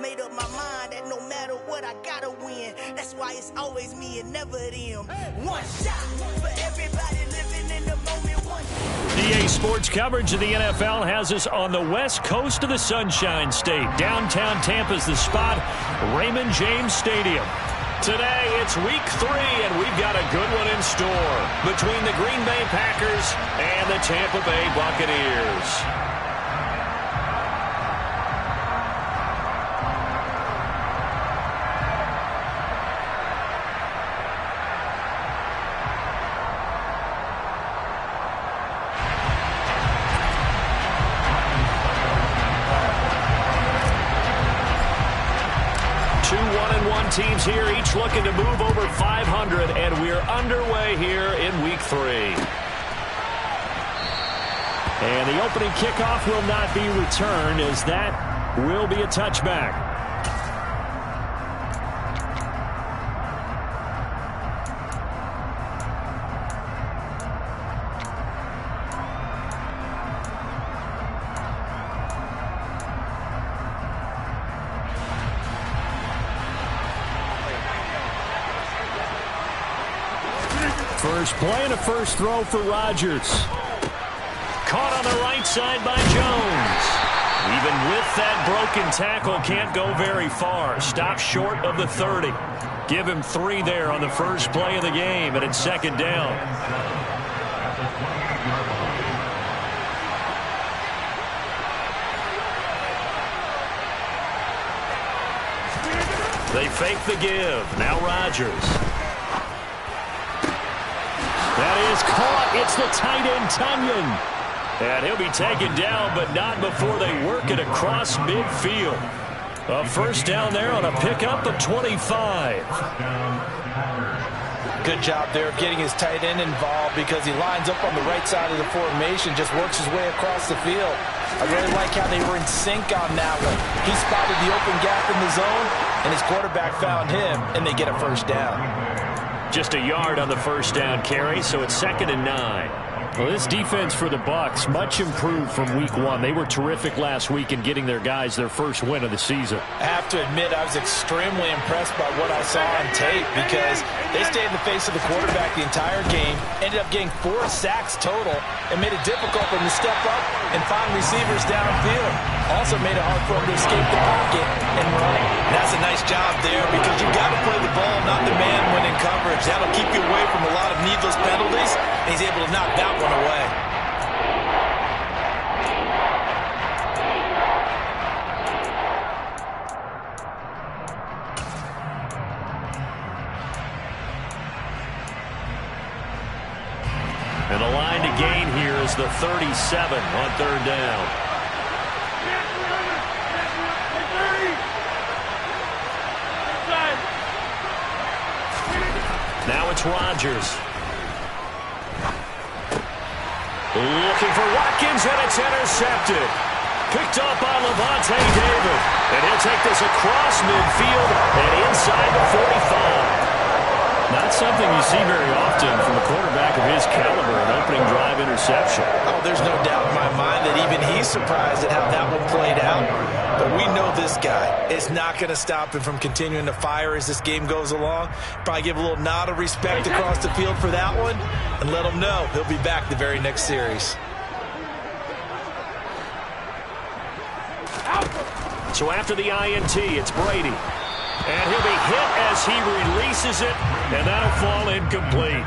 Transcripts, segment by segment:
Made up my mind that no matter what, I gotta win. That's why it's always me and never them. One shot for everybody living in the moment. One shot. EA Sports coverage of the NFL has us on the west coast of the Sunshine State. Downtown Tampa's the spot, Raymond James Stadium. Today, it's week 3, and we've got a good one in store between the Green Bay Packers and the Tampa Bay Buccaneers. Teams here, each looking to move over 500, and we're underway here in week 3. And the opening kickoff will not be returned, as that will be a touchback. First play and a first throw for Rodgers. Caught on the right side by Jones. Even with that broken tackle, can't go very far. Stops short of the 30. Give him 3 there on the first play of the game, and it's second down. They fake the give. Now Rodgers. That is caught. It's the tight end, Tunyon. And he'll be taken down, but not before they work it across midfield. A first down there on a pickup of 25. Good job there of getting his tight end involved, because he lines up on the right side of the formation, just works his way across the field. I really like how they were in sync on that one. He spotted the open gap in the zone, and his quarterback found him, and they get a first down. Just a yard on the first down carry, so it's 2nd and 9. Well, this defense for the Bucs, much improved from week 1. They were terrific last week in getting their guys their first win of the season. I have to admit, I was extremely impressed by what I saw on tape, because they stayed in the face of the quarterback the entire game, ended up getting 4 sacks total, and made it difficult for him to step up and find receivers downfield. Also made it hard for him to escape the pocket and run. And that's a nice job there, because you've got to play the ball, not the man when in coverage. That'll keep you away from a lot of needless penalties, and he's able to knock that one away. And the line to gain here is the 37 on 3rd down. Now it's Rodgers. Looking for Watkins, and it's intercepted. Picked up by Levante David. And he'll take this across midfield and inside the 45. Not something you see very often from a quarterback of his caliber, an opening drive interception. Oh, there's no doubt in my mind that even he's surprised at how that one played out. But we know this guy is not going to stop him from continuing to fire as this game goes along. Probably give a little nod of respect across the field for that one, and let him know he'll be back the very next series. So after the INT, it's Brady. And he'll be hit as he releases it, and that'll fall incomplete.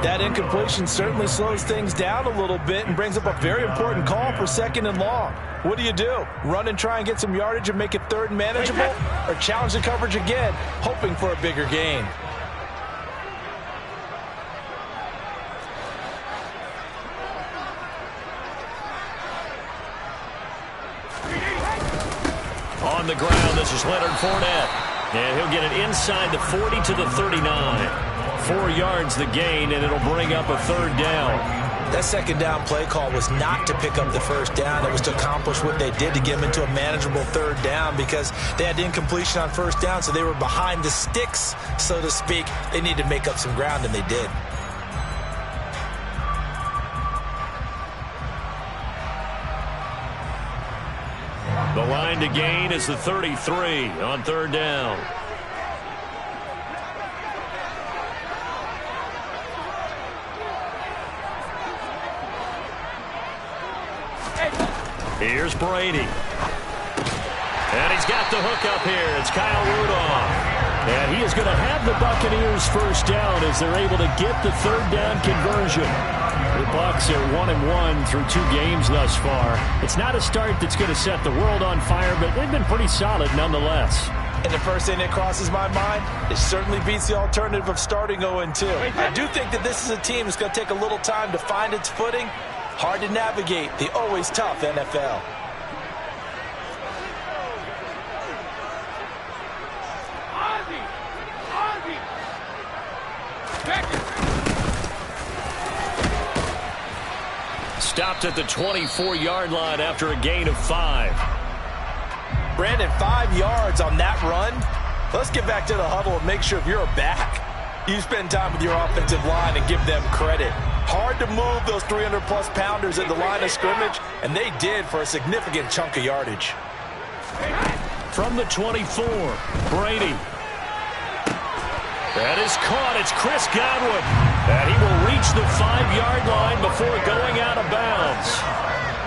That incompletion certainly slows things down a little bit and brings up a very important call for 2nd and long. What do? Run and try and get some yardage and make it 3rd and manageable? Or challenge the coverage again, hoping for a bigger gain? On the ground, this is Leonard Fournette. And he'll get it inside the 40 to the 39. 4 yards the gain, and it'll bring up a 3rd down. That 2nd down play call was not to pick up the 1st down. It was to accomplish what they did to get them into a manageable 3rd down, because they had incompletion on 1st down, so they were behind the sticks, so to speak. They needed to make up some ground, and they did. The line to gain is the 33 on third down. Here's Brady. And he's got the hook up here. It's Kyle Rudolph. And he is going to have the Buccaneers first down as they're able to get the third down conversion. The Bucs are 1-1 through 2 games thus far. It's not a start that's going to set the world on fire, but they've been pretty solid nonetheless. And the first thing that crosses my mind, it certainly beats the alternative of starting 0-2. I do think that this is a team that's going to take a little time to find its footing. Hard to navigate the always tough NFL. Stopped at the 24-yard line after a gain of 5. Brandon, 5 yards on that run. Let's get back to the huddle and make sure if you're a back, you spend time with your offensive line and give them credit. Hard to move those 300-plus pounders at the line of scrimmage, and they did for a significant chunk of yardage. From the 24, Brady. That is caught. It's Chris Godwin. And he will reach the 5-yard line before going out of bounds.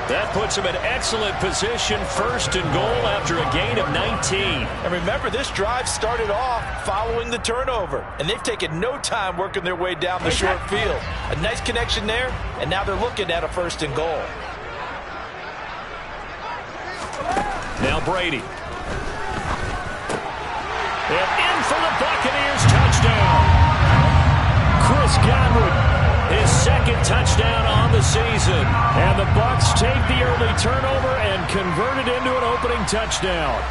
That puts him in excellent position, first and goal after a gain of 19. And remember, this drive started off following the turnover, and they've taken no time working their way down the short field. A nice connection there, and now they're looking at a first and goal. Now Brady. And in for the Buccaneers touchdown. Chris Godwin, his second touchdown on the season. And the Bucs take the early turnover and convert it into an opening touchdown.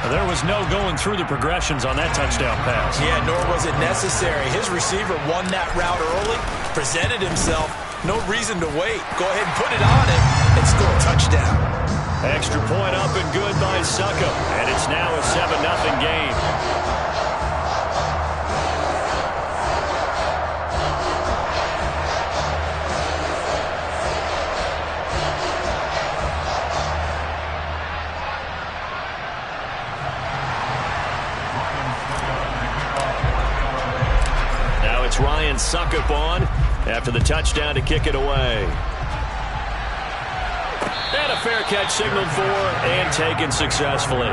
There was no going through the progressions on that touchdown pass. Yeah, nor was it necessary. His receiver won that route early, presented himself. No reason to wait. Go ahead and put it on him and score a touchdown. Extra point up and good by Suckup. And it's now a 7-0 game. Now it's Ryan Suckup on after the touchdown to kick it away. And a fair catch signaled for and taken successfully.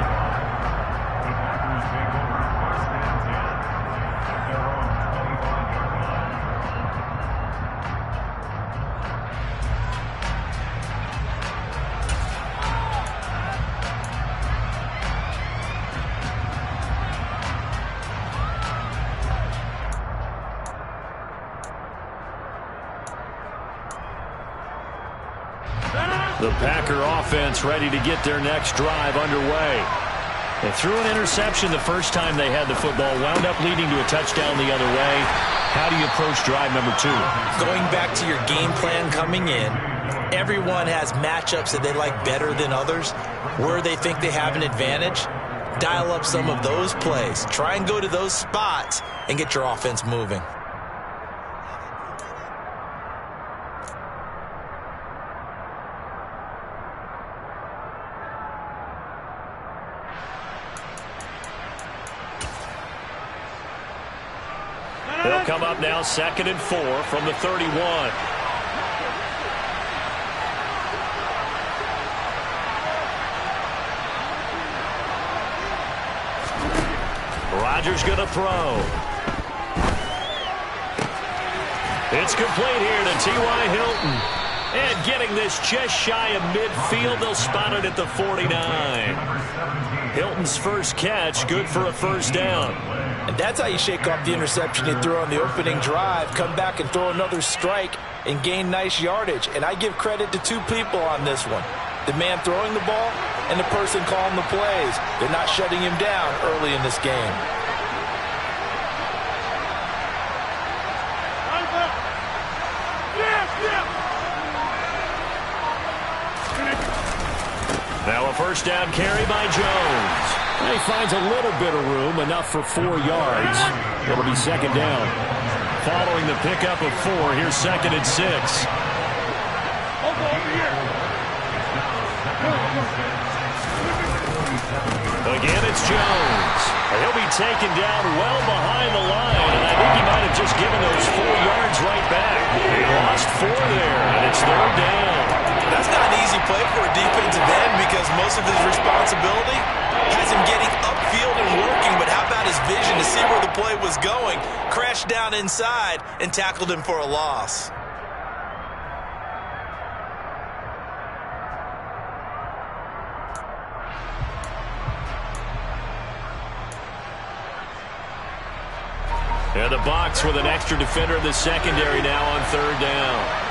The Packer offense ready to get their next drive underway. They threw an interception the first time they had the football, wound up leading to a touchdown the other way. How do you approach drive number 2? Going back to your game plan coming in, everyone has matchups that they like better than others. Where they think they have an advantage, dial up some of those plays. Try and go to those spots and get your offense moving. They'll come up now 2nd and 4 from the 31. Rodgers going to throw. It's complete here to T.Y. Hilton. And getting this just shy of midfield, they'll spot it at the 49. Hilton's first catch, good for a first down. And that's how you shake off the interception he threw on the opening drive, come back and throw another strike and gain nice yardage. And I give credit to 2 people on this one. The man throwing the ball and the person calling the plays. They're not shutting him down early in this game. Now a first down carry by Jones. And he finds a little bit of room, enough for 4 yards. It'll be second down. Following the pickup of 4, here's 2nd and 6. Again, it's Jones. He'll be taken down well behind the line, and I think he might have just given those 4 yards right back. He lost 4 there, and it's 3rd down. That's not an easy play for a defensive end because most of his responsibility has him getting upfield and working, but how about his vision to see where the play was going, crashed down inside, and tackled him for a loss. And the box with an extra defender in the secondary now on 3rd down.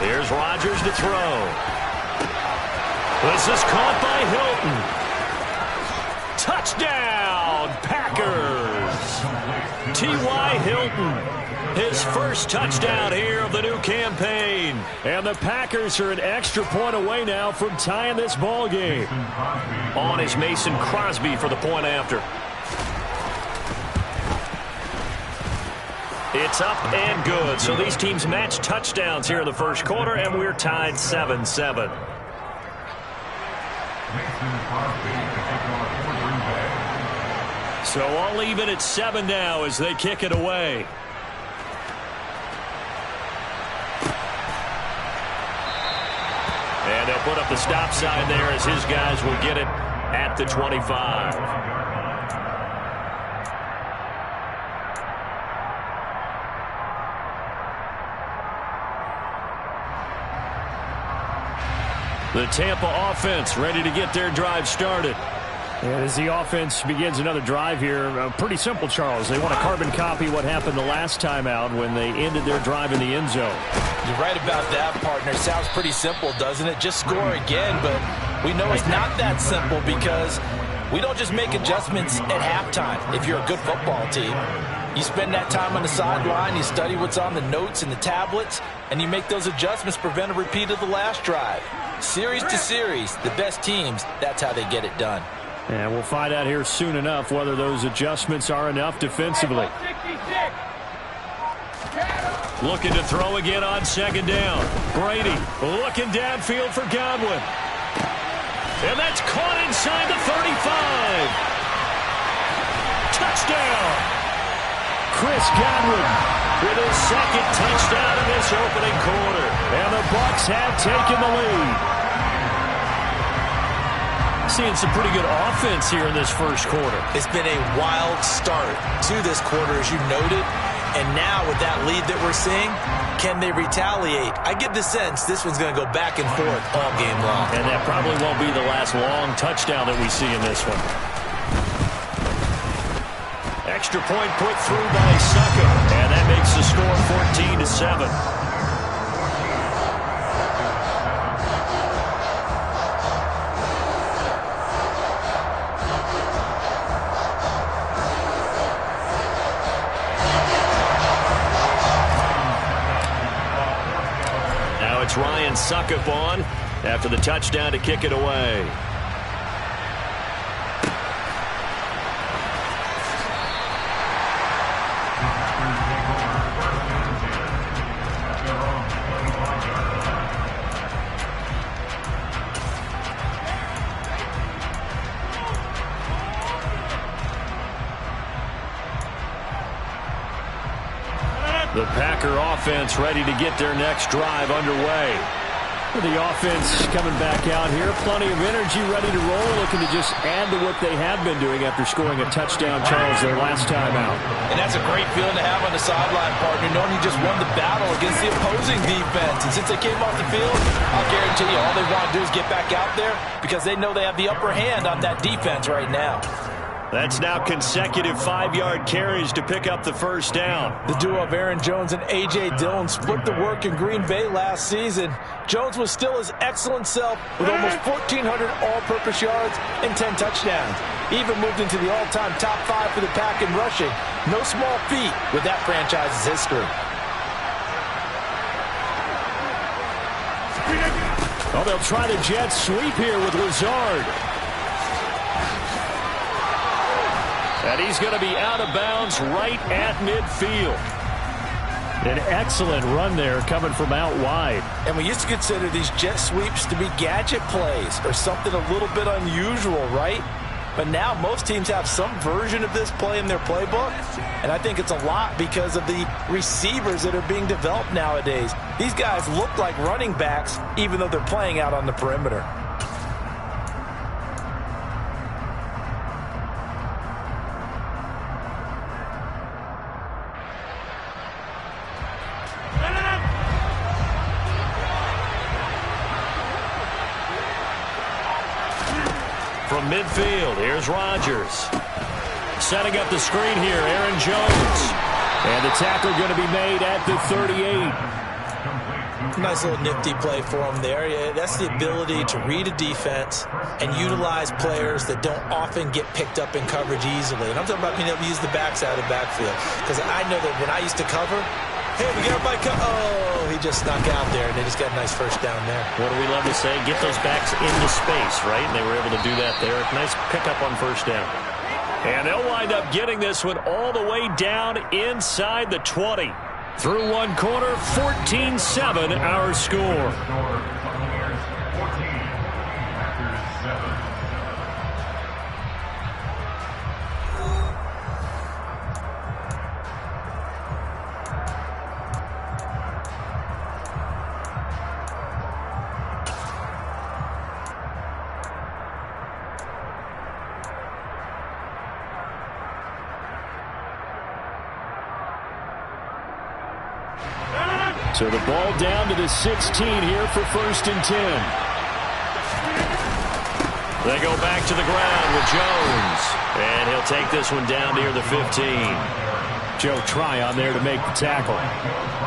Here's Rodgers to throw. This is caught by Hilton. Touchdown, Packers. T.Y. Hilton. His first touchdown here of the new campaign. And the Packers are an extra point away now from tying this ball game. On is Mason Crosby for the point after. It's up and good. So these teams match touchdowns here in the first quarter, and we're tied 7-7. So all even at 7 now as they kick it away. And they'll put up the stop sign there as his guys will get it at the 25. The Tampa offense ready to get their drive started. And as the offense begins another drive here, pretty simple, Charles. They want to carbon copy what happened the last time out when they ended their drive in the end zone. You're right about that, partner. Sounds pretty simple, doesn't it? Just score again, but we know it's not that simple because we don't just make adjustments at halftime. If you're a good football team, you spend that time on the sideline, you study what's on the notes and the tablets, and you make those adjustments to prevent a repeat of the last drive. Series to series, the best teams, that's how they get it done. And we'll find out here soon enough whether those adjustments are enough defensively. Looking to throw again on 2nd down. Brady looking downfield for Godwin. And that's caught inside the 35. Touchdown. Chris Godwin with his 2nd touchdown in this opening quarter. And the Bucs have taken the lead. Seeing some pretty good offense here in this first quarter. It's been a wild start to this quarter, as you noted. And now with that lead that we're seeing, can they retaliate? I get the sense this one's going to go back and forth all game long. And that probably won't be the last long touchdown that we see in this one. Extra point put through by Succa. And that makes the score 14-7. It's Ryan Suckup on after the touchdown to kick it away. The Packer offense ready to get their next drive underway. The offense coming back out here. Plenty of energy, ready to roll, looking to just add to what they have been doing after scoring a touchdown, Charles, their last time out. And that's a great feeling to have on the sideline, partner, knowing you just won the battle against the opposing defense. And since they came off the field, I'll guarantee you all they want to do is get back out there because they know they have the upper hand on that defense right now. That's now consecutive 5-yard carries to pick up the first down. The duo of Aaron Jones and A.J. Dillon split the work in Green Bay last season. Jones was still his excellent self with almost 1,400 all-purpose yards and 10 touchdowns. He even moved into the all-time top 5 for the Pack in rushing. No small feat with that franchise's history. Oh, they'll try the jet sweep here with Lazard. And he's going to be out of bounds right at midfield. An excellent run there coming from out wide. And we used to consider these jet sweeps to be gadget plays or something a little bit unusual, right? But now most teams have some version of this play in their playbook. And I think it's a lot because of the receivers that are being developed nowadays. These guys look like running backs even though they're playing out on the perimeter. From midfield, here's Rodgers. Setting up the screen here, Aaron Jones. And the tackle going to be made at the 38. Nice little nifty play for him there. Yeah, that's the ability to read a defense and utilize players that don't often get picked up in coverage easily. And I'm talking about being able to use the backs out of the backfield. Because I know that when I used to cover, hey, we got everybody oh, he just snuck out there, and they just got a nice first down there. What do we love to say? Get those backs into space, right? And they were able to do that there. Nice pickup on first down. And they'll wind up getting this one all the way down inside the 20. Through one quarter, 14-7 our score. So the ball down to the 16 here for 1st and 10. They go back to the ground with Jones. And he'll take this one down near the 15. Joe Tryon there to make the tackle.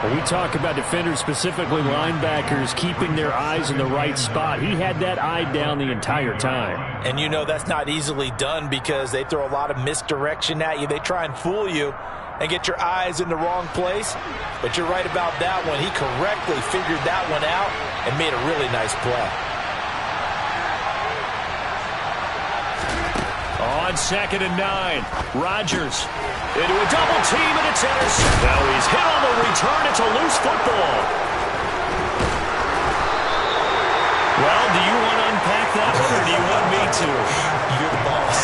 When we talk about defenders, specifically linebackers, keeping their eyes in the right spot, he had that eye down the entire time. And you know that's not easily done because they throw a lot of misdirection at you. They try and fool you and get your eyes in the wrong place. But you're right about that one. He correctly figured that one out and made a really nice play. On 2nd and 9, Rodgers into a double team, and it's intercepted. Now he's hit on the return. It's a loose football. Well, do you want to unpack that one, or do you want me to? You're the boss.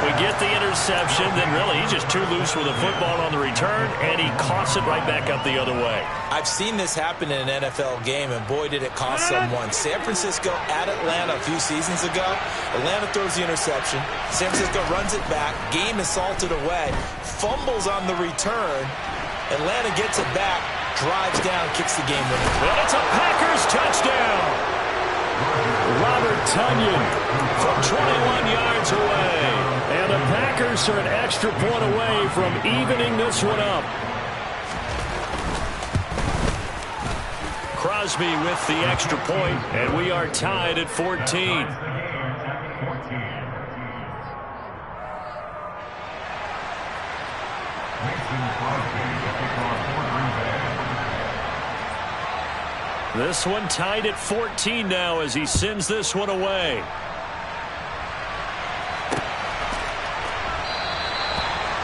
We get the interception, then really he's just too loose with a football on the return, and he coughs it right back up the other way. I've seen this happen in an NFL game, and boy, did it cost someone. San Francisco at Atlanta a few seasons ago. Atlanta throws the interception. San Francisco runs it back. Game is salted away. Fumbles on the return. Atlanta gets it back, drives down, kicks the game winner. And it's a Packers touchdown. Robert Tonyan from 21 yards away. And the Packers are an extra point away from evening this one up. Crosby with the extra point, and we are tied at 14. This one tied at 14 now as he sends this one away.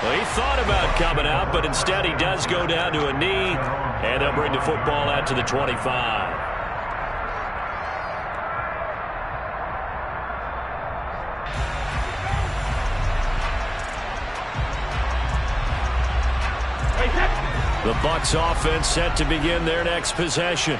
Well, he thought about coming out, but instead he does go down to a knee, and they'll bring the football out to the 25. The Bucs offense set to begin their next possession.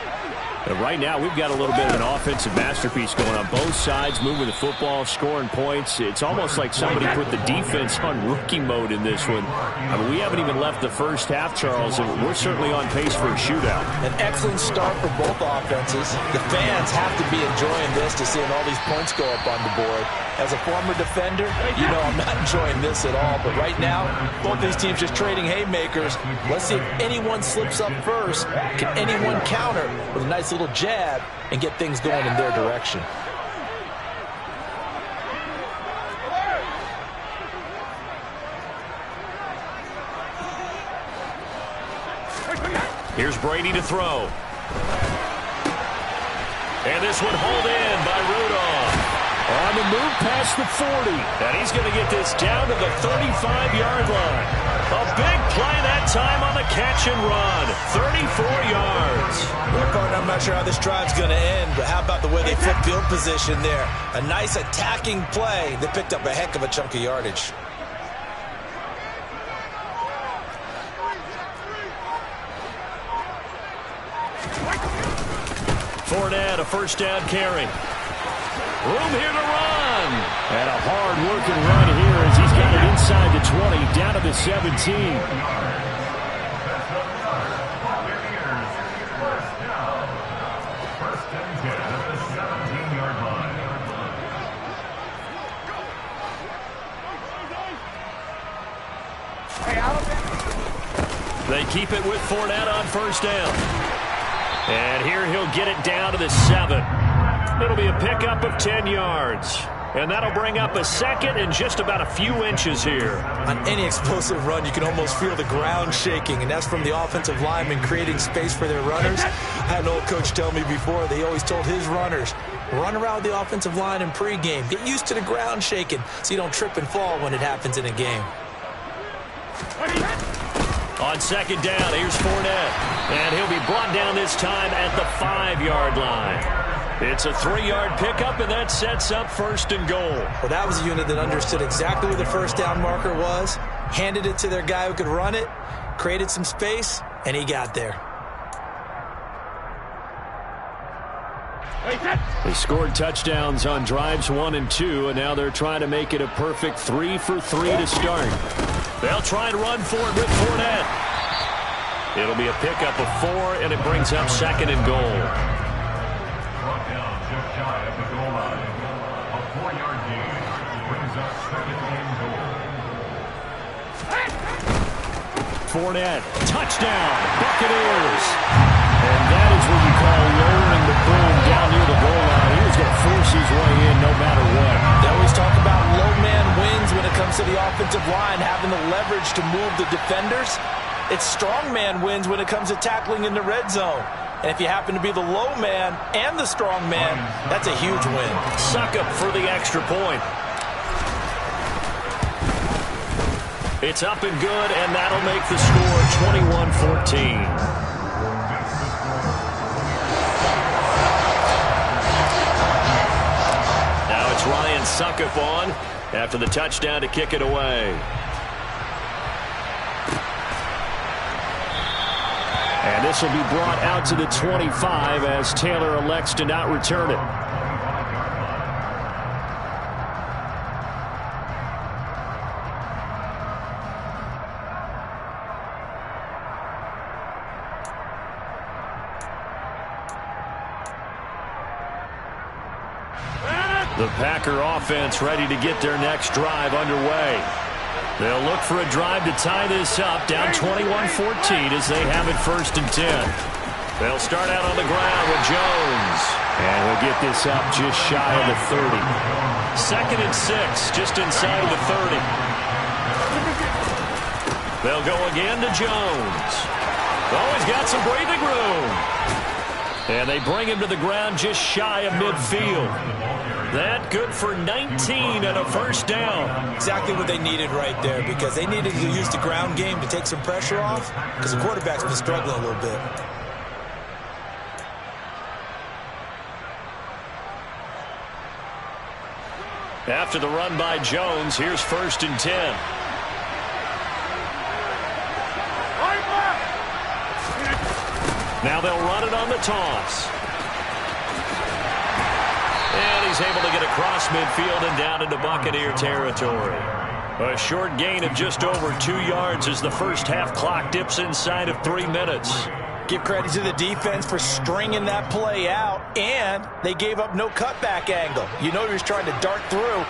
But right now, we've got a little bit of an offensive masterpiece going on both sides, moving the football, scoring points. It's almost like somebody put the defense on rookie mode in this one. I mean, we haven't even left the first half, Charles, and we're certainly on pace for a shootout. An excellent start for both offenses. The fans have to be enjoying this to seeing all these points go up on the board. As a former defender, you know I'm not enjoying this at all. But right now, both these teams just trading haymakers. Let's see if anyone slips up first. Can anyone counter with a nice little jab and get things going in their direction? Here's Brady to throw. And this one hauled in by Rudolph. On the move past the 40. And he's going to get this down to the 35-yard line. A big play that time on the catch and run. 34 yards. Well, partner, I'm not sure how this drive's going to end, but how about the way they flip field position there? A nice attacking play that picked up a heck of a chunk of yardage. Fournette, a first down carry. Room here to run. And a hard-working run here as he's got it inside the 20, down to the 17. They keep it with Fournette on first down. And here he'll get it down to the 7. It'll be a pickup of 10 yards. And that'll bring up a second and just about a few inches here. On any explosive run, you can almost feel the ground shaking, and that's from the offensive linemen creating space for their runners. I had an old coach tell me before, they always told his runners, run around the offensive line in pregame. Get used to the ground shaking so you don't trip and fall when it happens in a game. On second down, here's Fournette. And he'll be brought down this time at the 5-yard line. It's a 3-yard pickup, and that sets up first and goal. Well, that was a unit that understood exactly where the first down marker was, handed it to their guy who could run it, created some space, and he got there. They scored touchdowns on drives 1 and 2, and now they're trying to make it a perfect 3 for 3 to start. They'll try and run for it with Fournette. It'll be a pickup of 4, and it brings up second and goal. Fournette, touchdown, Buccaneers. And that is what you call lowering the boom down near the goal line. He was going to force his way in no matter what. They always talk about low man wins when it comes to the offensive line, having the leverage to move the defenders. It's strong man wins when it comes to tackling in the red zone. And if you happen to be the low man and the strong man, that's a huge win. Suck up for the extra point. It's up and good, and that'll make the score 21-14. Now it's Ryan Suckup on after the touchdown to kick it away. And this will be brought out to the 25 as Taylor elects to not return it. The Packer offense ready to get their next drive underway. They'll look for a drive to tie this up, down 21-14 as they have it first and 10. They'll start out on the ground with Jones. And he'll get this up just shy of the 30. Second and 6, just inside of the 30. They'll go again to Jones. Oh, he's got some breathing room. And they bring him to the ground just shy of midfield. That good for 19 and a first down. Exactly what they needed right there, because they needed to use the ground game to take some pressure off, because the quarterback's been struggling a little bit. After the run by Jones, here's first and 10. Now they'll run it on the toss. And he's able to get across midfield and down into Buccaneer territory. A short gain of just over 2 yards as the first half clock dips inside of 3 minutes. Give credit to the defense for stringing that play out, and they gave up no cutback angle. You know he was trying to dart through.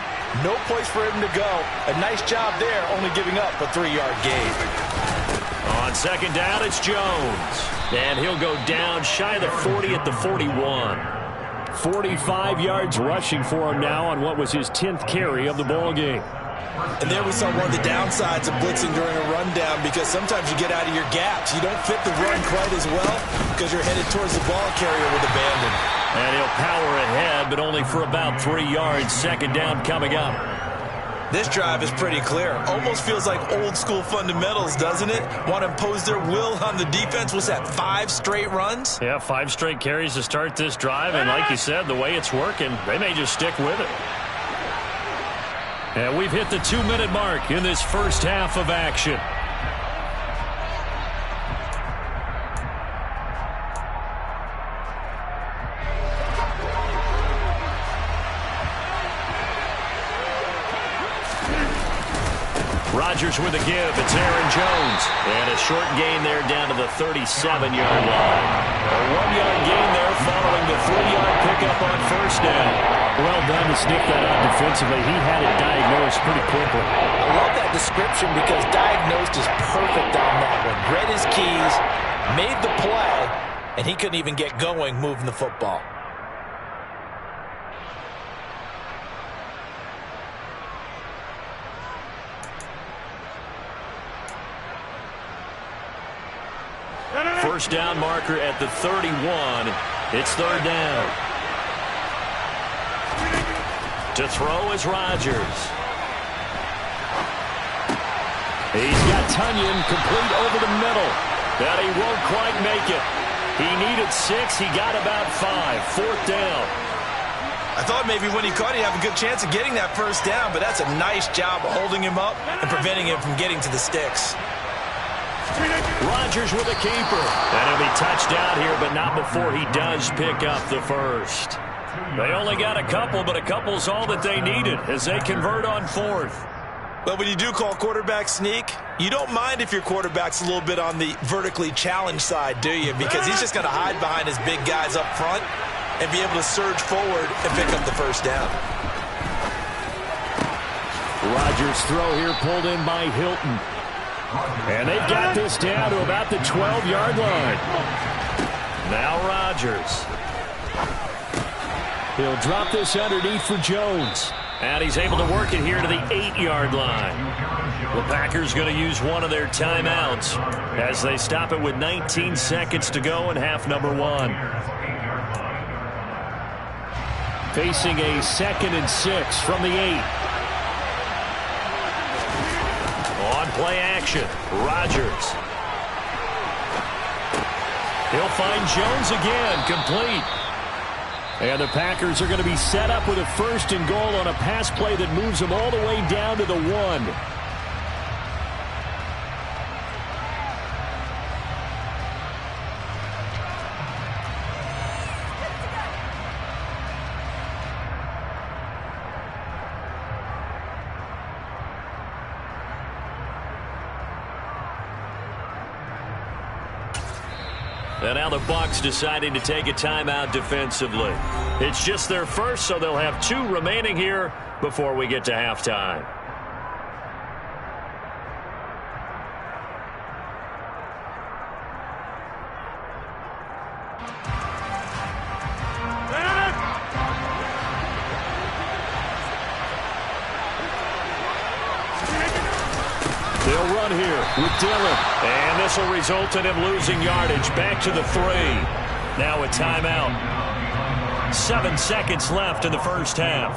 No place for him to go. A nice job there, only giving up a 3-yard gain. On second down, it's Jones. And he'll go down shy of the 40 at the 41. 45 yards rushing for him now on what was his 10th carry of the ball game. And there we saw one of the downsides of blitzing during a rundown, because sometimes you get out of your gaps. You don't fit the run quite as well because you're headed towards the ball carrier with abandon. And he'll power ahead, but only for about 3 yards. Second down coming up. This drive is pretty clear. Almost feels like old school fundamentals, doesn't it? Want to impose their will on the defense. Was that 5 straight runs? Yeah, 5 straight carries to start this drive. And like you said, the way it's working, they may just stick with it. And we've hit the 2-minute mark in this first half of action. Rodgers with a give. It's Aaron Jones. And a short gain there down to the 37-yard line. A 1-yard gain there following the 3-yard pickup on first down. Well done to sniff that out defensively. He had it diagnosed pretty quickly. I love that description because diagnosed is perfect on that one. Read his keys, made the play, and he couldn't even get going moving the football. First down marker at the 31. It's third down. To throw is Rodgers. He's got Tunyon complete over the middle. But he won't quite make it. He needed 6. He got about 5. Fourth down. I thought maybe when he caught it, he'd have a good chance of getting that first down, but that's a nice job of holding him up and preventing him from getting to the sticks. Rodgers with a keeper. And he'll be touched out here, but not before he does pick up the first. They only got a couple, but a couple's all that they needed as they convert on fourth. But when you do call quarterback sneak, you don't mind if your quarterback's a little bit on the vertically challenged side, do you? Because he's just going to hide behind his big guys up front and be able to surge forward and pick up the first down. Rodgers' throw here pulled in by Hilton. And they've got this down to about the 12-yard line. Now Rodgers. He'll drop this underneath for Jones. And he's able to work it here to the 8-yard line. The Packers going to use one of their timeouts as they stop it with 19 seconds to go in half number 1. Facing a 2nd and 6 from the 8. On play action, Rodgers. He'll find Jones again, complete. And the Packers are going to be set up with a 1st and goal on a pass play that moves them all the way down to the 1. And now the Bucs deciding to take a timeout defensively. It's just their first, so they'll have 2 remaining here before we get to halftime. They'll run here with Dillon. And this will result in him losing yardage. Back to the 3. Now a timeout. 7 seconds left in the first half.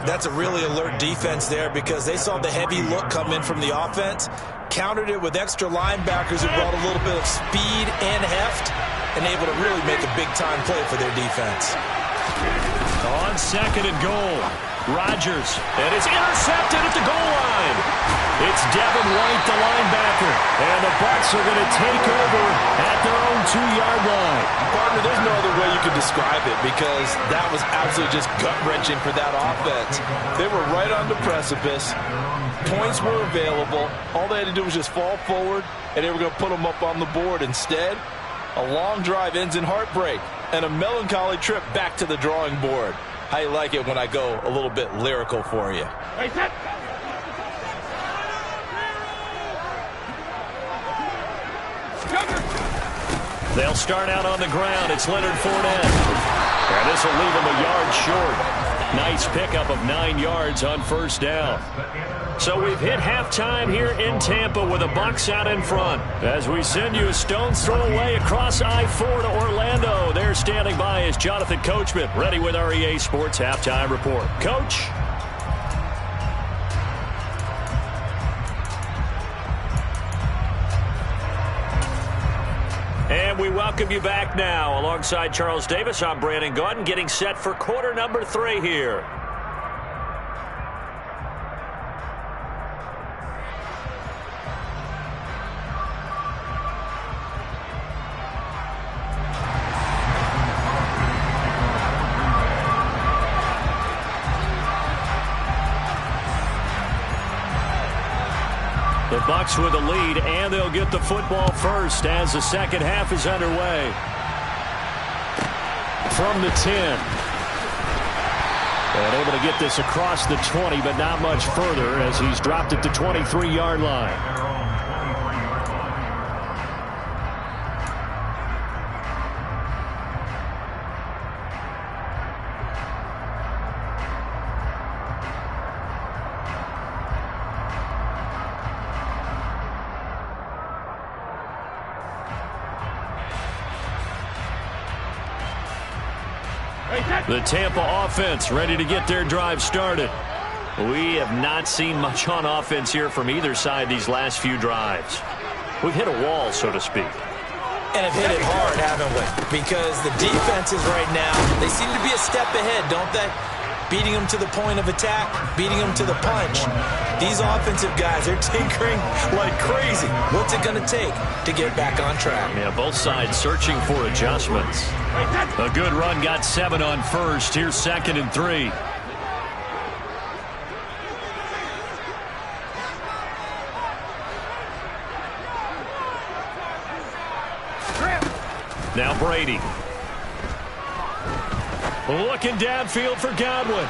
That's a really alert defense there because they saw the heavy look come in from the offense, countered it with extra linebackers who brought a little bit of speed and heft, and able to really make a big-time play for their defense. On 2nd and goal, Rodgers, and it's intercepted at the goal line. It's Devin White, the linebacker, and the Bucs are going to take over at their own 2-yard line. Partner, there's no other way you could describe it because that was absolutely just gut-wrenching for that offense. They were right on the precipice. Points were available. All they had to do was just fall forward, and they were going to put them up on the board. Instead, a long drive ends in heartbreak and a melancholy trip back to the drawing board. How you like it when I go a little bit lyrical for you? Hey, set. They'll start out on the ground. It's Leonard Fournette. And this will leave him a yard short. Nice pickup of 9 yards on first down. So we've hit halftime here in Tampa with the Bucs out in front. As we send you a stone's throw away across I-4 to Orlando. There standing by is Jonathan Coachman, ready with our EA Sports Halftime Report. Coach? And we welcome you back now. Alongside Charles Davis, I'm Brandon Gaudin, getting set for quarter number 3 here. The Bucs with a lead, and they'll get the football first as the second half is underway. From the 10. And able to get this across the 20, but not much further as he's dropped it to 23-yard line. The Tampa offense ready to get their drive started. We have not seen much on offense here from either side these last few drives. We've hit a wall, so to speak. And have hit it hard, haven't we? Because the defenses right now, they seem to be a step ahead, don't they? Beating them to the point of attack, beating them to the punch. These offensive guys, they're tinkering like crazy. What's it going to take to get back on track? Yeah, both sides searching for adjustments. A good run, got 7 on first. Here's 2nd and 3. Now Brady. Looking downfield for Godwin.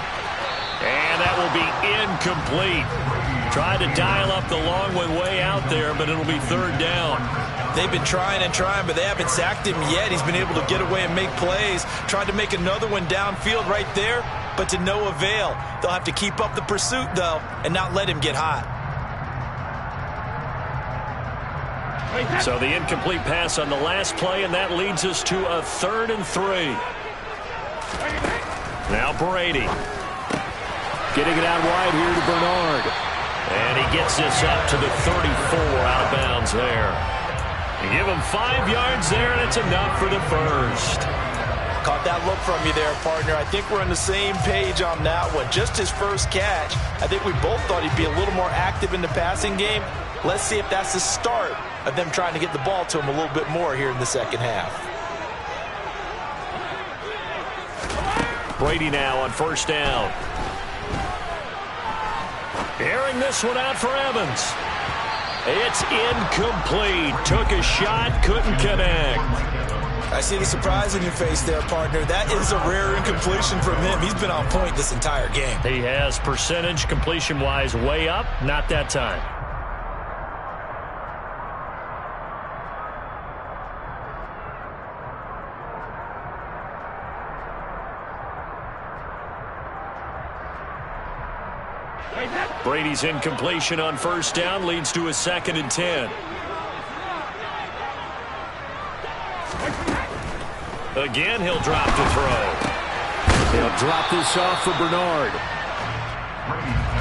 And that will be incomplete. Tried to dial up the long one way out there, but it'll be 3rd down. They've been trying and trying, but they haven't sacked him yet. He's been able to get away and make plays. Tried to make another one downfield right there, but to no avail. They'll have to keep up the pursuit, though, and not let him get hot. So the incomplete pass on the last play, and that leads us to a 3rd and 3. Now Brady. Getting it out wide here to Bernard. And he gets this up to the 34, out of bounds there. You give him 5 yards there, and it's enough for the first. Caught that look from you there, partner. I think we're on the same page on that one. Just his first catch. I think we both thought he'd be a little more active in the passing game. Let's see if that's the start of them trying to get the ball to him a little bit more here in the second half. Brady now on 1st down. Airing this one out for Evans. It's incomplete. Took a shot, couldn't connect. I see the surprise in your face there, partner. That is a rare incompletion from him. He's been on point this entire game. He has percentage completion-wise way up, not that time. Brady's incompletion on 1st down leads to a 2nd and 10. Again, he'll drop to throw. He'll drop this off for Bernard.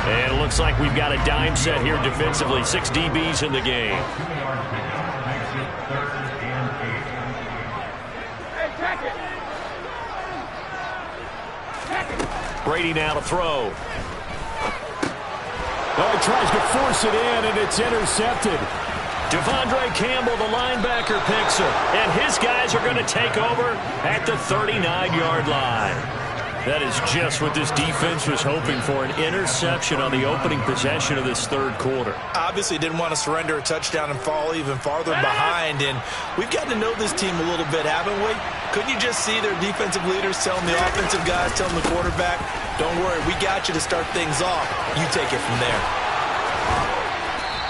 And it looks like we've got a dime set here defensively. 6 DBs in the game. Brady now to throw. Oh, he tries to force it in, and it's intercepted. Devondre Campbell, the linebacker, picks it. And his guys are going to take over at the 39-yard line. That is just what this defense was hoping for, an interception on the opening possession of this 3rd quarter. Obviously didn't want to surrender a touchdown and fall even farther behind. And we've gotten to know this team a little bit, haven't we? Couldn't you just see their defensive leaders telling the offensive guys, telling the quarterback, don't worry, we got you to start things off. You take it from there.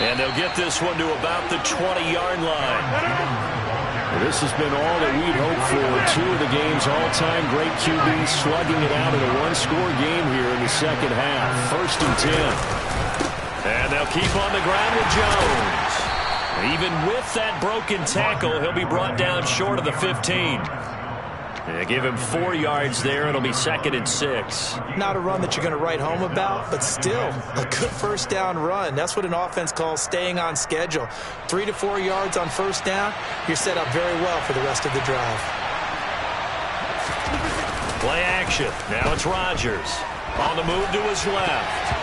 And they'll get this one to about the 20-yard line. This has been all that we'd hoped for. 2 of the game's all-time great QBs slugging it out in a 1-score game here in the second half. 1st and 10. And they'll keep on the ground with Jones. Even with that broken tackle, he'll be brought down short of the 15. They give him 4 yards there. It'll be 2nd and 6. Not a run that you're going to write home about, but still a good first down run. That's what an offense calls staying on schedule. 3 to 4 yards on first down. You're set up very well for the rest of the drive. Play action. Now it's Rodgers. On the move to his left.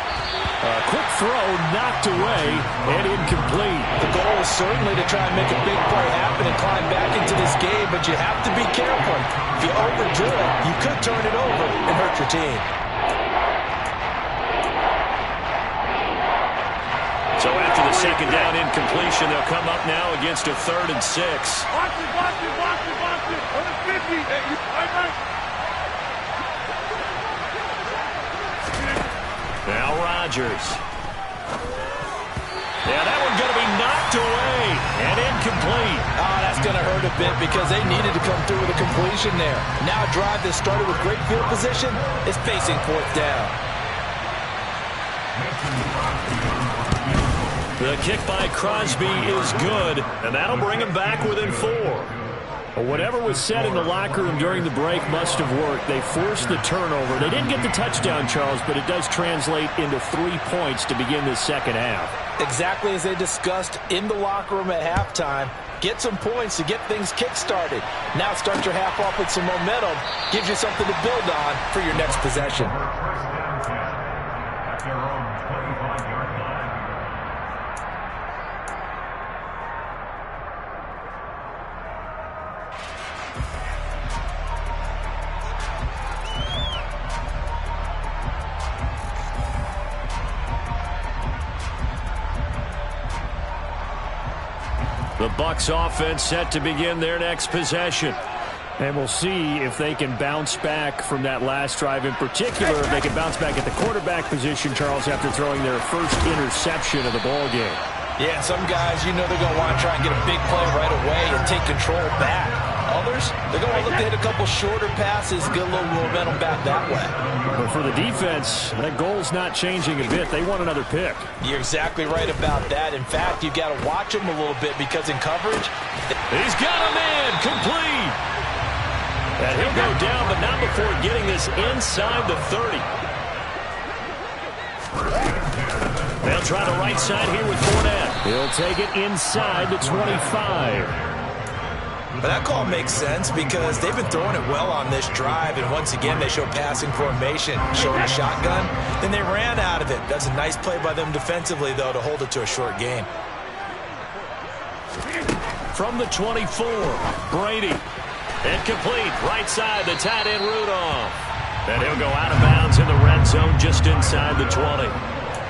A quick throw knocked away and incomplete. The goal is certainly to try and make a big play happen and climb back into this game, but you have to be careful. If you overdo it, you could turn it over and hurt your team. So after the 2nd down incompletion, they'll come up now against a 3rd and 6. Watch it. On the 50. Now Rodgers. Yeah, that one's going to be knocked away and incomplete. Oh, that's going to hurt a bit because they needed to come through with a completion there. Now a drive that started with great field position is facing 4th down. The kick by Crosby is good, and that'll bring him back within 4. Whatever was said in the locker room during the break must have worked. They forced the turnover. They didn't get the touchdown, Charles, but it does translate into 3 points to begin this second half. Exactly as they discussed in the locker room at halftime. Get some points to get things kick-started. Now start your half off with some momentum. Gives you something to build on for your next possession. The Bucs offense set to begin their next possession. And we'll see if they can bounce back from that last drive. In particular, if they can bounce back at the quarterback position, Charles, after throwing their first interception of the ball game. Yeah, and some guys, you know they're going to want to try and get a big play right away and take control back. Others, they're going to look to hit a couple shorter passes, get a little momentum back that way. But for the defense, that goal's not changing a bit. They want another pick. You're exactly right about that. In fact, you've got to watch him a little bit because in coverage, he's got him in, complete. And he'll go down, but not before getting this inside the 30. They'll try the right side here with Fournette. He'll take it inside the 25. But that call makes sense because they've been throwing it well on this drive, and once again they show passing formation, showing a shotgun. Then they ran out of it. That's a nice play by them defensively, though, to hold it to a short gain. From the 24, Brady. Incomplete, right side, the tight end Rudolph. And he'll go out of bounds in the red zone just inside the 20.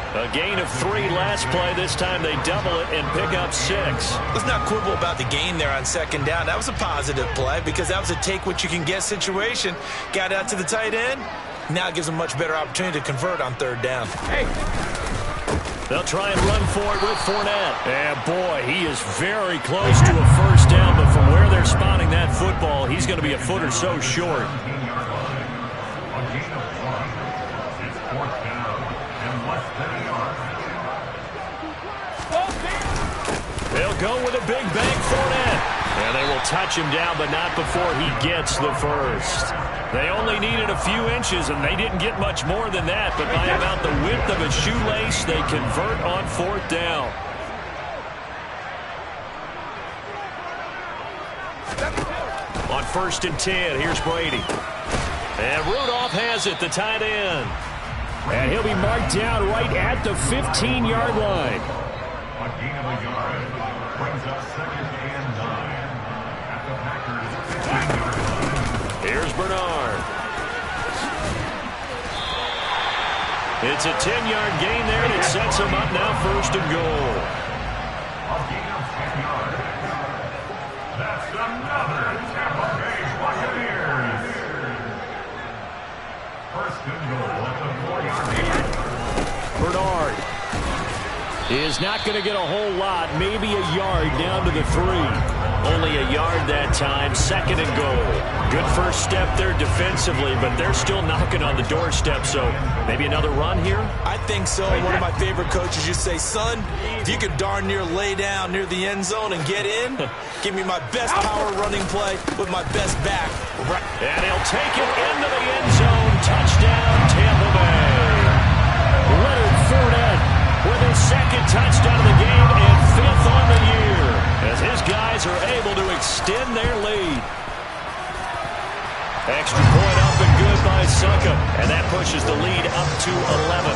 A gain of 3 last play. This time they double it and pick up 6. Let's not quibble about the gain there on 2nd down. That was a positive play because that was a take-what-you-can-get situation. Got out to the tight end. Now it gives them a much better opportunity to convert on 3rd down. Hey. They'll try and run for it with Fournette. And, boy, he is very close to a first down, but from where they're spotting that football, he's going to be a foot or so short. They'll go with a big bang Fournette. And they will touch him down, but not before he gets the first. They only needed a few inches, and they didn't get much more than that. But by about the width of a shoelace, they convert on 4th down. On 1st and 10, here's Brady. And Rudolph has it, the tight end. And he'll be marked down right at the 15-yard line. A gain of a yard brings us 2nd and 9 at the Packers 15-yard line. Here's Bernard. It's a 10-yard gain there, and it sets him up now 1st and goal. A gain of 10 yards. That's another Tampa Bay Buccaneers. 1st and goal at the 4-yard line. Bernard is not going to get a whole lot, maybe a yard down to the 3. Only a yard that time, 2nd and goal. Good first step there defensively, but they're still knocking on the doorstep, so maybe another run here? I think so. One of my favorite coaches used to say, son, if you could darn near lay down near the end zone and get in, give me my best power running play with my best back. Right. And he'll take it into the end zone. Touchdown, Tampa Bay. Leonard Fournette with his 2nd touchdown of the game and 5th on the year, as his guys are able to extend their lead. Extra point up and good by Succop, and that pushes the lead up to 11.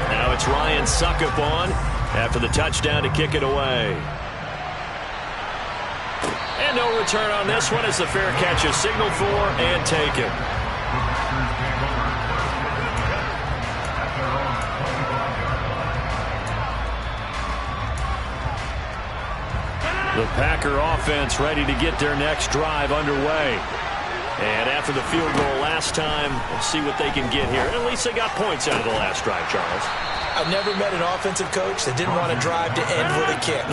Now it's Ryan Succop on after the touchdown to kick it away. And no return on this one as the fair catch is signaled for and taken. The Packer offense ready to get their next drive underway. And after the field goal last time, we'll see what they can get here. At least they got points out of the last drive, Charles. I've never met an offensive coach that didn't want to drive to end with a kick.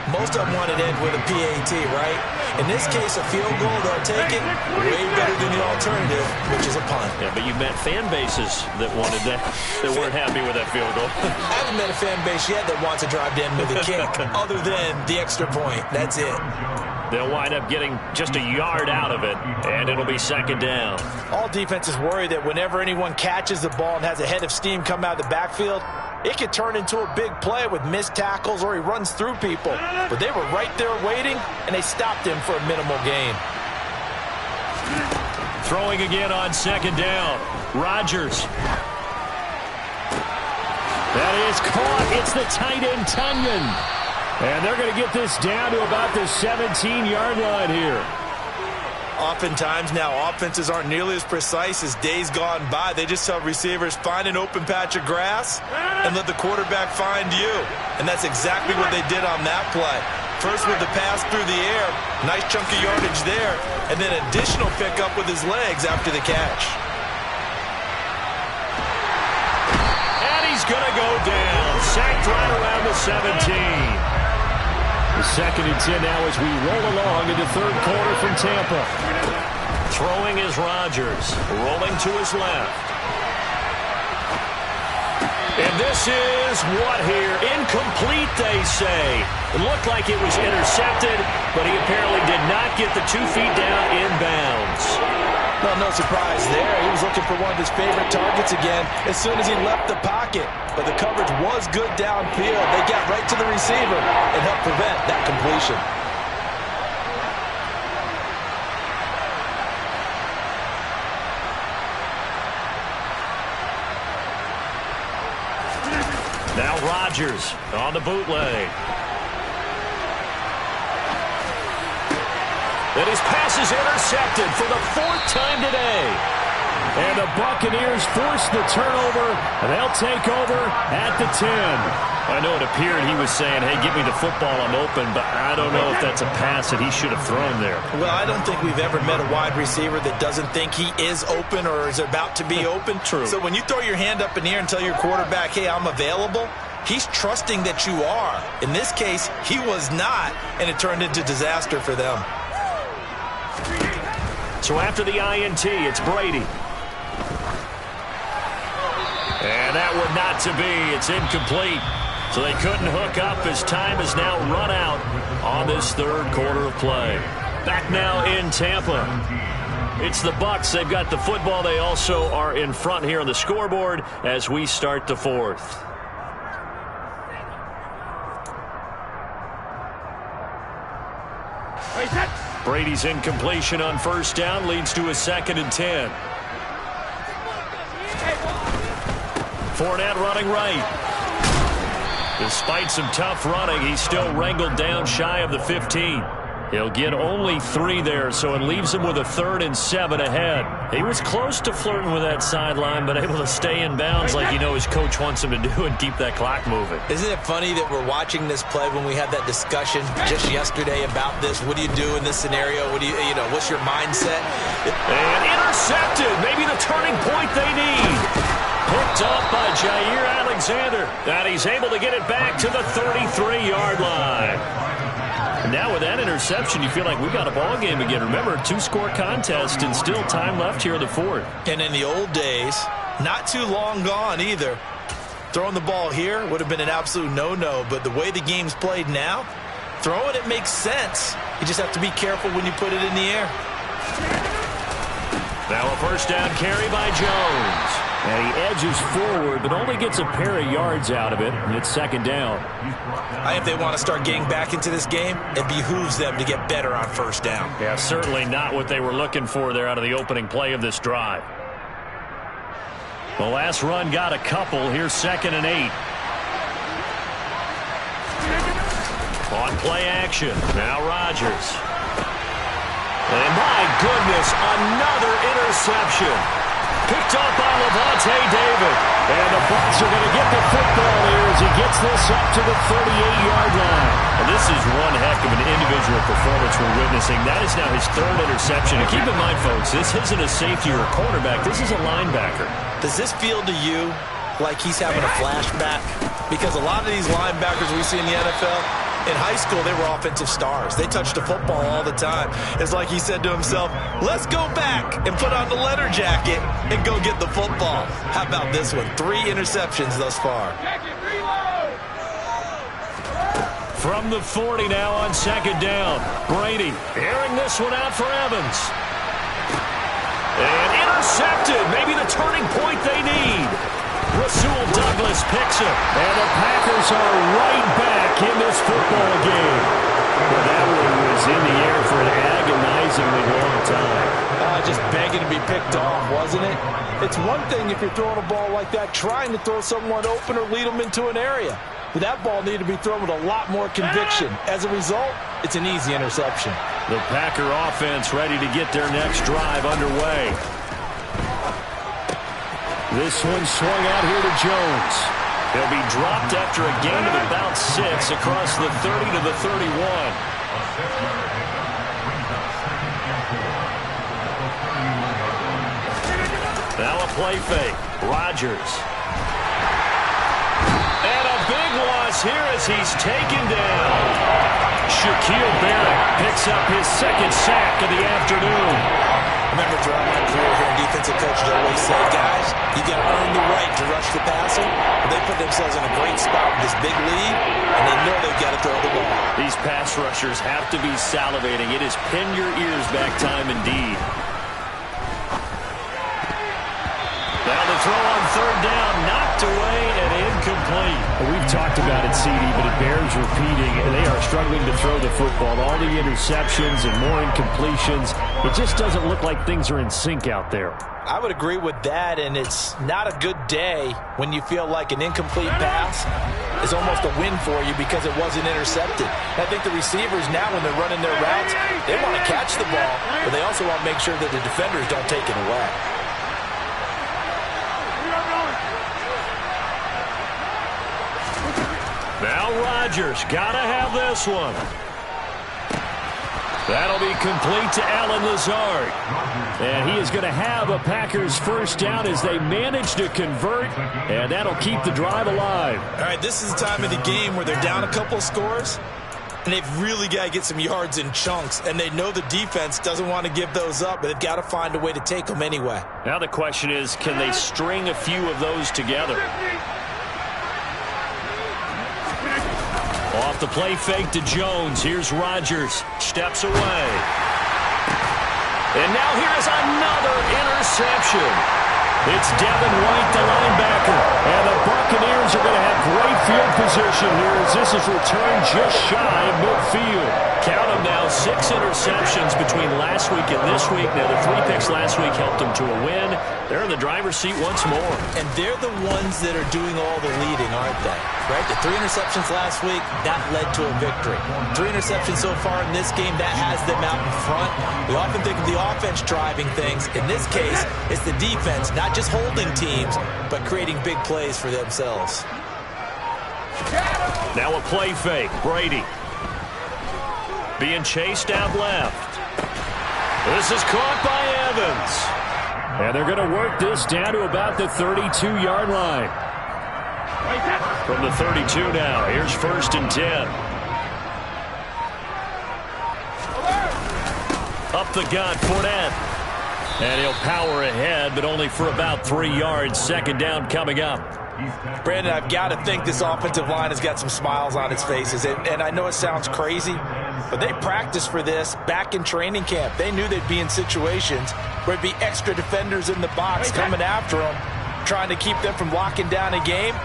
Most of them wanted to end with a PAT, right? In this case, a field goal, they'll take it way better than the alternative, which is a punt. Yeah, but you've met fan bases that wanted that, that weren't happy with that field goal. I haven't met a fan base yet that wants to drive to end with a kick, other than the extra point. That's it. They'll wind up getting just a yard out of it, and it'll be 2nd down. All defenses worry that whenever anyone catches the ball and has a head of steam come out of the backfield, it could turn into a big play with missed tackles or he runs through people. But they were right there waiting, and they stopped him for a minimal gain. Throwing again on 2nd down. Rodgers. That is caught. It's the tight end, Tunyon. And they're going to get this down to about the 17-yard line here. Oftentimes now, offenses aren't nearly as precise as days gone by. They just tell receivers, find an open patch of grass and let the quarterback find you. And that's exactly what they did on that play. First with the pass through the air, nice chunk of yardage there, and then additional pickup with his legs after the catch. And he's going to go down. Sacked right around the 17. The 2nd and 10 now as we roll along into 3rd quarter from Tampa. Throwing is Rodgers. Rolling to his left. And this is what here? Incomplete, they say. It looked like it was intercepted, but he apparently did not get the 2 feet down inbounds. Well, no surprise there. He was looking for one of his favorite targets again as soon as he left the pocket. But the coverage was good downfield. They got right to the receiver and helped prevent that completion. Now Rodgers on the bootleg. And his pass is intercepted for the 4th time today. And the Buccaneers force the turnover, and they'll take over at the 10. I know it appeared he was saying, hey, give me the football, I'm open, but I don't know if that's a pass that he should have thrown there. Well, I don't think we've ever met a wide receiver that doesn't think he is open or is about to be open. True. So when you throw your hand up in the air and tell your quarterback, hey, I'm available, he's trusting that you are. In this case, he was not, and it turned into disaster for them. So after the INT, it's Brady. And that one not to be. It's incomplete. So they couldn't hook up as time has now run out on this 3rd quarter of play. Back now in Tampa. It's the Bucs. They've got the football. They also are in front here on the scoreboard as we start the 4th. Brady's incompletion on 1st down leads to a 2nd and 10. Fournette running right. Despite some tough running, he's still wrangled down shy of the 15. He'll get only 3 there, so it leaves him with a 3rd and 7 ahead. He was close to flirting with that sideline, but able to stay in bounds like his coach wants him to do and keep that clock moving. Isn't it funny that we're watching this play when we had that discussion just yesterday about this? What do you do in this scenario? What do what's your mindset? And intercepted. Maybe the turning point they need. Picked up by Jair Alexander. And he's able to get it back to the 33-yard line. Now with that interception, you feel like we've got a ball game again. Remember, 2-score contest and still time left here in the 4th. And in the old days, not too long gone either, throwing the ball here would have been an absolute no-no. But the way the game's played now, throwing it makes sense. You just have to be careful when you put it in the air. Now a first down carry by Jones. And he edges forward, but only gets a pair of yards out of it, and it's 2nd down. I think if they want to start getting back into this game, it behooves them to get better on 1st down. Yeah, certainly not what they were looking for there out of the opening play of this drive. The last run got a couple. Here's 2nd and 8. On play action. Now Rodgers. And my goodness, another interception. Picked up by Levante David. And the Bucs are going to get the football here as he gets this up to the 38-yard line. And this is one heck of an individual performance we're witnessing. That is now his 3rd interception. And keep in mind, folks, this isn't a safety or a cornerback. This is a linebacker. Does this feel to you like he's having a flashback? Because a lot of these linebackers we see in the NFL, in high school, they were offensive stars. They touched the football all the time. It's like he said to himself, let's go back and put on the leather jacket and go get the football. How about this one? 3 interceptions thus far. From the 40 now on 2nd down. Brady airing this one out for Evans. And intercepted. Maybe the turning point they need. Rasul Douglas picks it. And the Packers are right back in this football game. Well, that one was in the air for an agonizingly long time. Just begging to be picked off, wasn't it? It's one thing if you're throwing a ball like that, trying to throw someone open or lead them into an area. But that ball needed to be thrown with a lot more conviction. As a result, it's an easy interception. The Packer offense ready to get their next drive underway. This one swung out here to Jones. He'll be dropped after a gain of about 6 across the 30 to the 31. Now a play fake. Rodgers. And a big loss here as he's taken down. Shaquille Barrett picks up his 2nd sack of the afternoon. Remember, throughout my career here in defensive coach, I always say, guys, you got to earn the right to rush the passer. But they put themselves in a great spot with this big lead, and they know they've got to throw the ball. These pass rushers have to be salivating. It is pin your ears back time indeed. Now the throw on 3rd down, knocked away and incomplete. We've talked about it, CD, but it bears repeating. They are struggling to throw the football. All the interceptions and more incompletions. It just doesn't look like things are in sync out there. I would agree with that, and it's not a good day when you feel like an incomplete pass is almost a win for you because it wasn't intercepted. I think the receivers now, when they're running their routes, they want to catch the ball, but they also want to make sure that the defenders don't take it away. Now Rodgers, gotta have this one. That'll be complete to Allen Lazard. And he is going to have a Packers 1st down as they manage to convert, and that'll keep the drive alive. All right, this is the time of the game where they're down a couple of scores, and they've really got to get some yards in chunks, and they know the defense doesn't want to give those up, but they've got to find a way to take them anyway. Now the question is, can they string a few of those together? Off the play fake to Jones. Here's Rodgers. Steps away. And now here is another interception. It's Devin White, the linebacker. And the Buccaneers are going to have great field position here as this is returned just shy of midfield. Count them now, 6 interceptions between last week and this week. Now, the 3 picks last week helped them to a win. They're in the driver's seat once more. And they're the ones that are doing all the leading, aren't they? Right? The 3 interceptions last week, that led to a victory. 3 interceptions so far in this game, that has them out in front. We often think of the offense driving things. In this case, it's the defense, not just holding teams, but creating big plays for themselves. Now a play fake. Brady being chased out left. This is caught by Evans. And they're going to work this down to about the 32-yard line. From the 32 now, here's 1st and 10. Up the gut, Fournette. And he'll power ahead, but only for about 3 yards. 2nd down coming up. Brandon, I've got to think this offensive line has got some smiles on its faces. And I know it sounds crazy, but they practiced for this back in training camp. They knew they'd be in situations where there'd be extra defenders in the box coming after them, trying to keep them from locking down a game.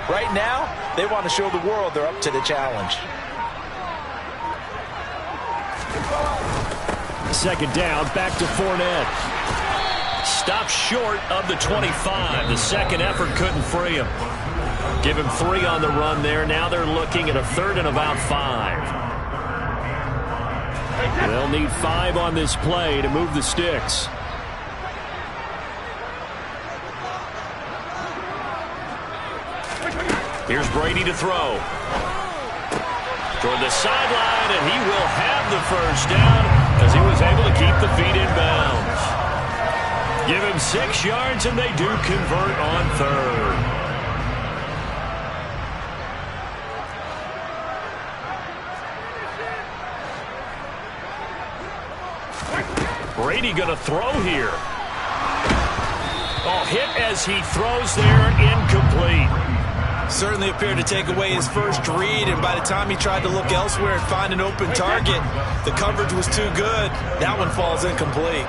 Right now, they want to show the world they're up to the challenge. 2nd down, back to Fournette. Stopped short of the 25. The second effort couldn't free him. Give him 3 on the run there. Now they're looking at a 3rd and about 5. They'll need 5 on this play to move the sticks. Here's Brady to throw. Toward the sideline, and he will have the 1st down as he was able to keep the feet in bounds. Give him 6 yards, and they do convert on 3rd. Brady going to throw here. Oh, hit as he throws there, incomplete. Certainly appeared to take away his first read, and by the time he tried to look elsewhere and find an open target, the coverage was too good. That one falls incomplete.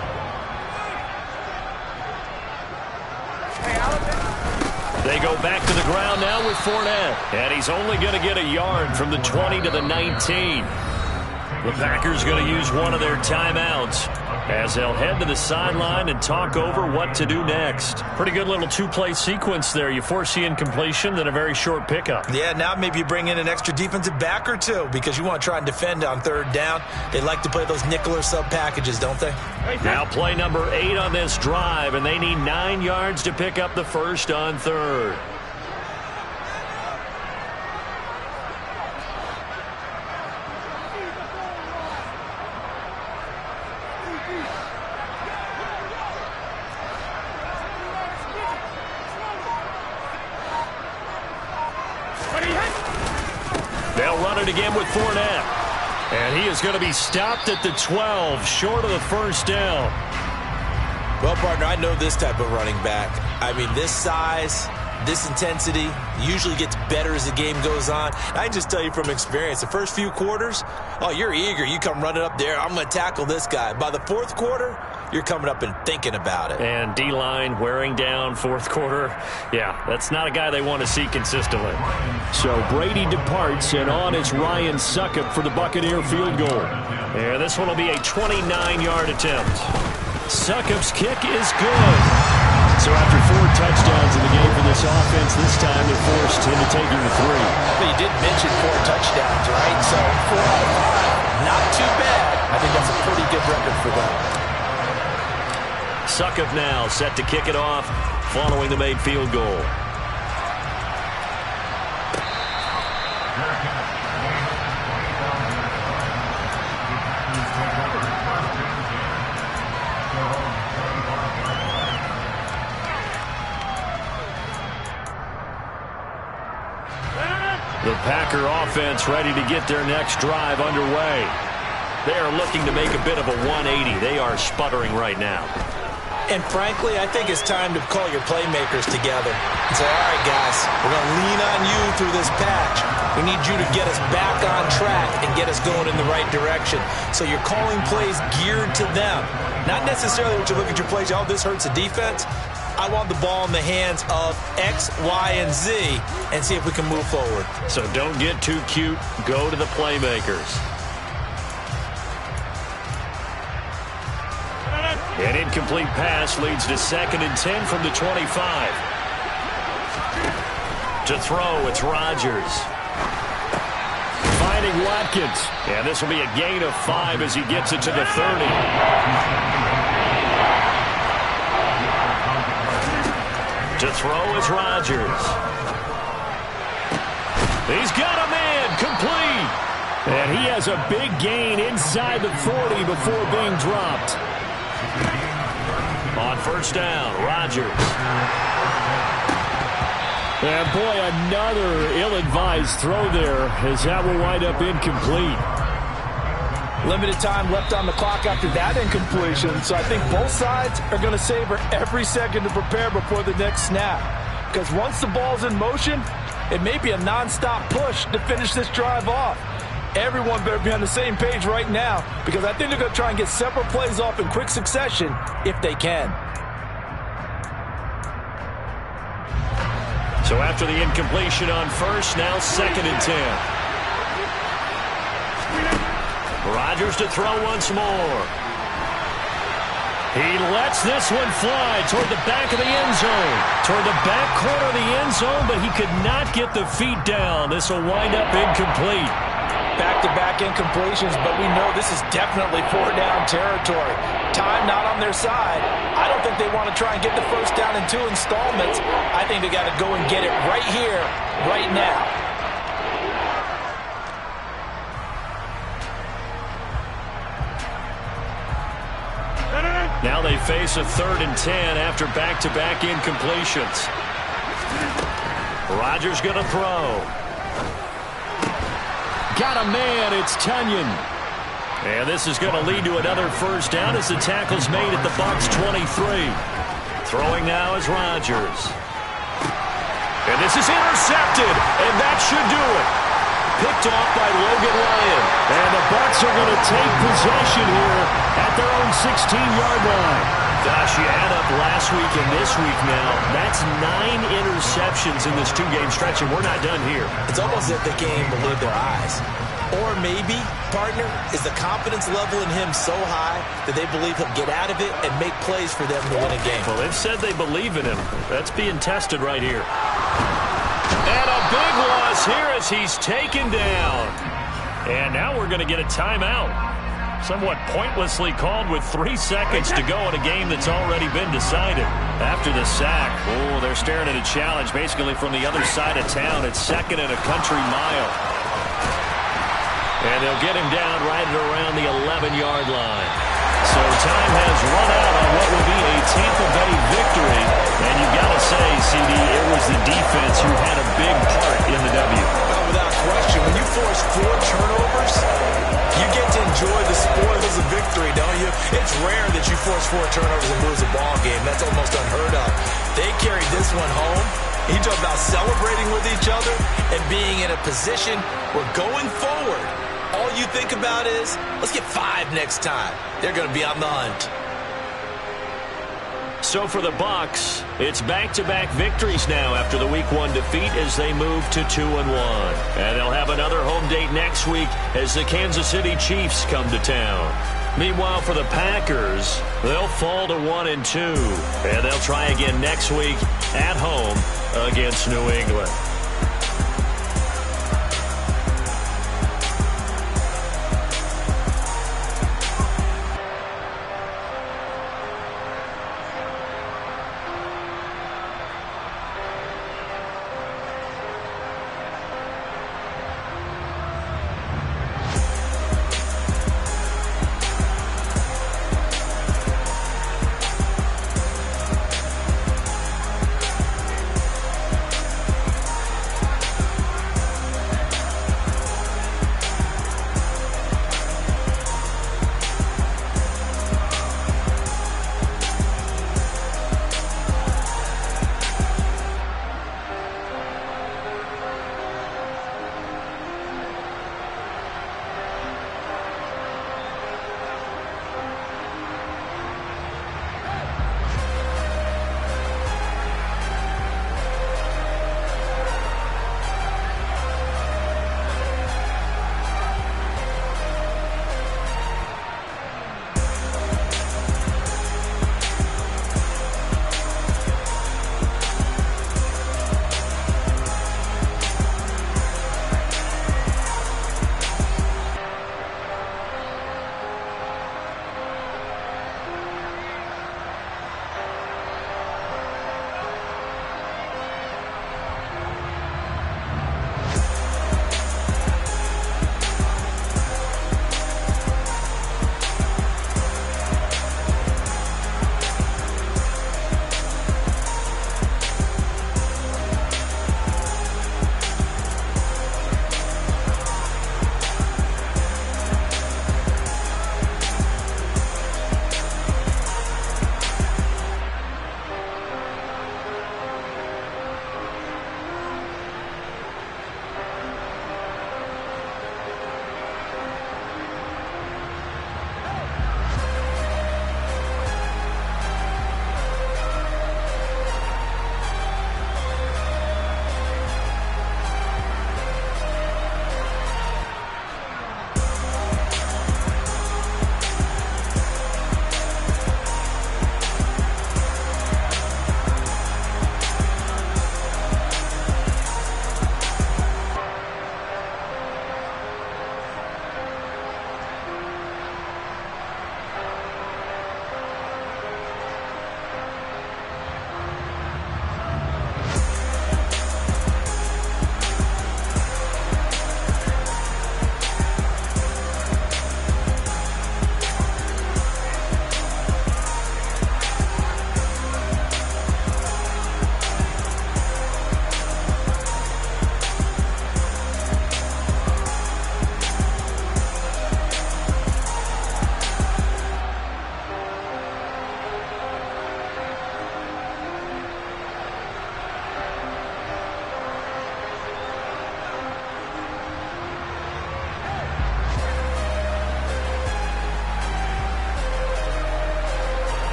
They go back to the ground now with Fournette, and he's only going to get a yard from the 20 to the 19. The Packers going to use one of their timeouts as they'll head to the sideline and talk over what to do next. Pretty good little 2-play sequence there. You force the incompletion, then a very short pickup. Yeah, now maybe you bring in an extra defensive back or 2 because you want to try and defend on 3rd down. They like to play those nickel or sub packages, don't they? Now play number 8 on this drive, and they need 9 yards to pick up the 1st on 3rd. They'll run it again with Fournette. And he is going to be stopped at the 12, short of the 1st down. Well, partner, I know this type of running back. I mean, this size, this intensity usually gets better as the game goes on. I can just tell you from experience, the first few quarters, oh, you're eager. You come running up there, I'm going to tackle this guy. By the 4th quarter, you're coming up and thinking about it. And D-line wearing down 4th quarter. Yeah, that's not a guy they want to see consistently. So Brady departs, and on is Ryan Succop for the Buccaneer field goal. And this one will be a 29-yard attempt. Succop's kick is good. So after 4 touchdowns in the game for this offense, this time they're forced into taking the 3. But you did mention 4 touchdowns, right? So 4 out of 5, not too bad. I think that's a pretty good record for them. Succop now set to kick it off following the made field goal. The Packer offense ready to get their next drive underway. They are looking to make a bit of a 180. They are sputtering right now. And frankly, I think it's time to call your playmakers together and say, all right, guys, we're going to lean on you through this patch. We need you to get us back on track and get us going in the right direction. So you're calling plays geared to them. Not necessarily what you look at your plays, oh, this hurts the defense. I want the ball in the hands of X, Y, and Z and see if we can move forward. So don't get too cute. Go to the playmakers. An incomplete pass leads to 2nd and 10 from the 25. To throw, it's Rodgers. Finding Watkins. And this will be a gain of 5 as he gets it to the 30. To throw is Rodgers. He's got a man, complete. And he has a big gain inside the 40 before being dropped. On 1st down, Rodgers. And boy, another ill-advised throw there as that will wind up incomplete. Limited time left on the clock after that incompletion, so I think both sides are going to savor every second to prepare before the next snap. Because once the ball's in motion, it may be a non-stop push to finish this drive off. Everyone better be on the same page right now, because I think they're going to try and get several plays off in quick succession if they can. So after the incompletion on 1st, now 2nd and 10. Rodgers to throw once more. He lets this one fly toward the back of the end zone. Toward the back corner of the end zone, but he could not get the feet down. This will wind up incomplete. Back-to-back incompletions, but we know this is definitely 4-down territory. Time not on their side. I don't think they want to try and get the 1st down in 2 installments. I think they got to go and get it right here, right now. Now they face a 3rd and 10 after back-to-back incompletions. Rodgers going to throw. Got a man, it's Tunyon. And this is going to lead to another 1st down as the tackle's made at the Bucs 23. Throwing now is Rodgers. And this is intercepted, and that should do it. Picked off by Logan Ryan. And the Bucs are going to take possession here at their own 16-yard line. Gosh, you add up last week and this week now. That's 9 interceptions in this 2-game stretch, and we're not done here. It's almost as if they can't even believe their eyes. Or maybe, partner, is the confidence level in him so high that they believe he'll get out of it and make plays for them to win a game. Well, they've said they believe in him. That's being tested right here. And a big loss here as he's taken down. And now we're going to get a timeout. Somewhat pointlessly called with 3 seconds to go in a game that's already been decided. After the sack, oh, they're staring at a challenge basically from the other side of town. It's 2nd and a country mile. And they'll get him down right at around the 11-yard line. So time has run out on what will be a Tampa Bay victory. And you've got to say, CD, it was the defense who had a big part in the W. Without question, when you force 4 turnovers, you get to enjoy the spoils of victory, don't you? It's rare that you force 4 turnovers and lose a ball game. That's almost unheard of. They carried this one home. You talk about celebrating with each other and being in a position where going forward, all you think about is, let's get 5 next time. They're going to be on the hunt. So for the Bucs, it's back-to-back victories now after the Week 1 defeat as they move to 2-1. And they'll have another home date next week as the Kansas City Chiefs come to town. Meanwhile, for the Packers, they'll fall to 1-2. And they'll try again next week at home against New England.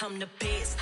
I'm the best.